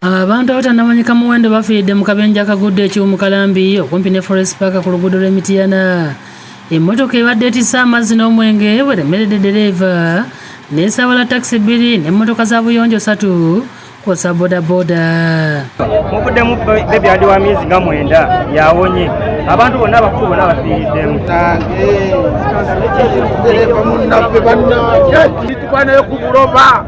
Abantu abatannamanyika muwendo bafiiridde mu kabenje akagudde ekiwumu Kalambi okumpi ne Forest Park ku luguudo lw'Emityana. Emmotoka ebadde etisse amazzi n'omwenge bweremeredde ddereeva n'esaabala takisi 2 n'emmotoka za buyonjo 3 kw'ossa bodaboda. Muvuddemu bebi adi wa myezi nga 9 yawonye. Abantu bonna abakulu bonna bafiiriddemu. Ddereeva munnaffe bannange tukwaneyo ku buloba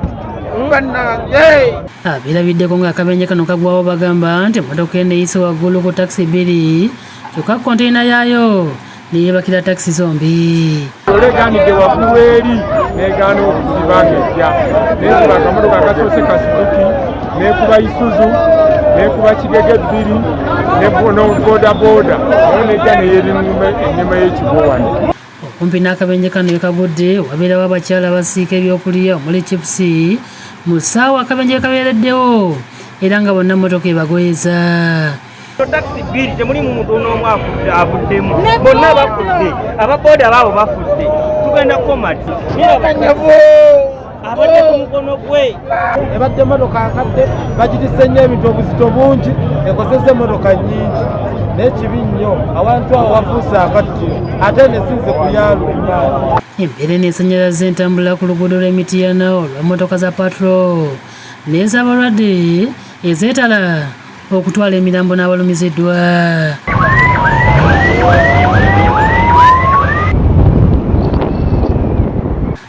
bannange. Abirabiddeko ng'akabenje kano kagwawo bagamba nti emmotoka eno eyise waggulu ku takisi 2 kyokka konteyina yaayo neyeebakira takisi zombi. Oleganidde waggulu eri negaana okusiba ng'ejja nekuba akamotoka akasoose ka Suzuki nekuba Isuzu nekuba Kigege 2 ne bodaboda nayo nejja neyeri ennyuma y'ekigo wano. Okumpi n'akabenje kano ekagudde wabeerawo abakyala abasiika ebyokulya omuli chipusi mu ssaawa akabenje kabeereddewo era nga bonna mmotoka ebagoyeza. Takisi 2 temulimu muntu n'omu avuddemu, bonna bafudde, ababoda baabo bafudde. Tugenda komati abadde ku mukono gwe ebadde emmotoka nkadde bagitisse nnyo ebintu obuzito bungi ekozesa emmotoka nnyingi n'ekibi nnyo abantu awo wafuuse akattu ate nesinze kuyaaluma. Embeera n'esannyalaza entambula ku luguudo lw'Emityana olw'emmotoka za patro n'ez'abalwadde ezeetala okutwala emirambo n'abalumiziddwa.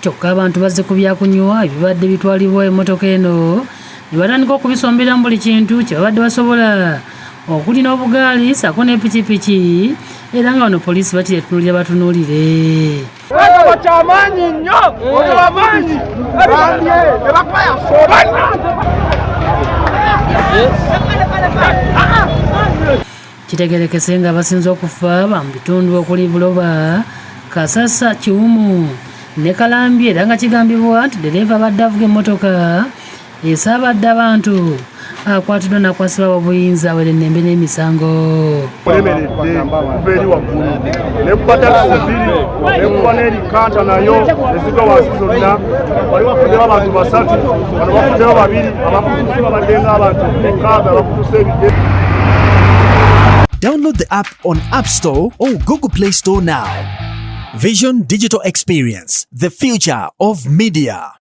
Kyokka abantu bazze ku byakunywa ebibadde bitwalibwa emmotoka eno ne batandika okubisombera mu buli kintu kye babadde basobola okuli n'obugaali ssaako ne pikipiki era nga wano poliisi bakiretunulira batunuulire. Ekyo kyamaanyi nnyo olw'amaanyi kitegerekese nga abasinze okufa ba mu bitundu okuli Buloba, Kasasa, Kiwumu ne Kalambi era nga kigambibwa nti ddereeva abadde avuga emmotoka esaabadde abantu akwatiddwa n'akwasibwa obuyinza awere ennembe n'emisango. Olemeredde kuva eri waggulu nekuba takisi 2 nekuba n'erikanta nayo ezigwa wansi zonna wali wafuddewo abantu 3 wano bafuddewo 2 abakutuse babadde ng'abantu 6 abakutuse ebigge. Download the app on App Store or Google Play Store now. Vision Digital Experience, the future of media.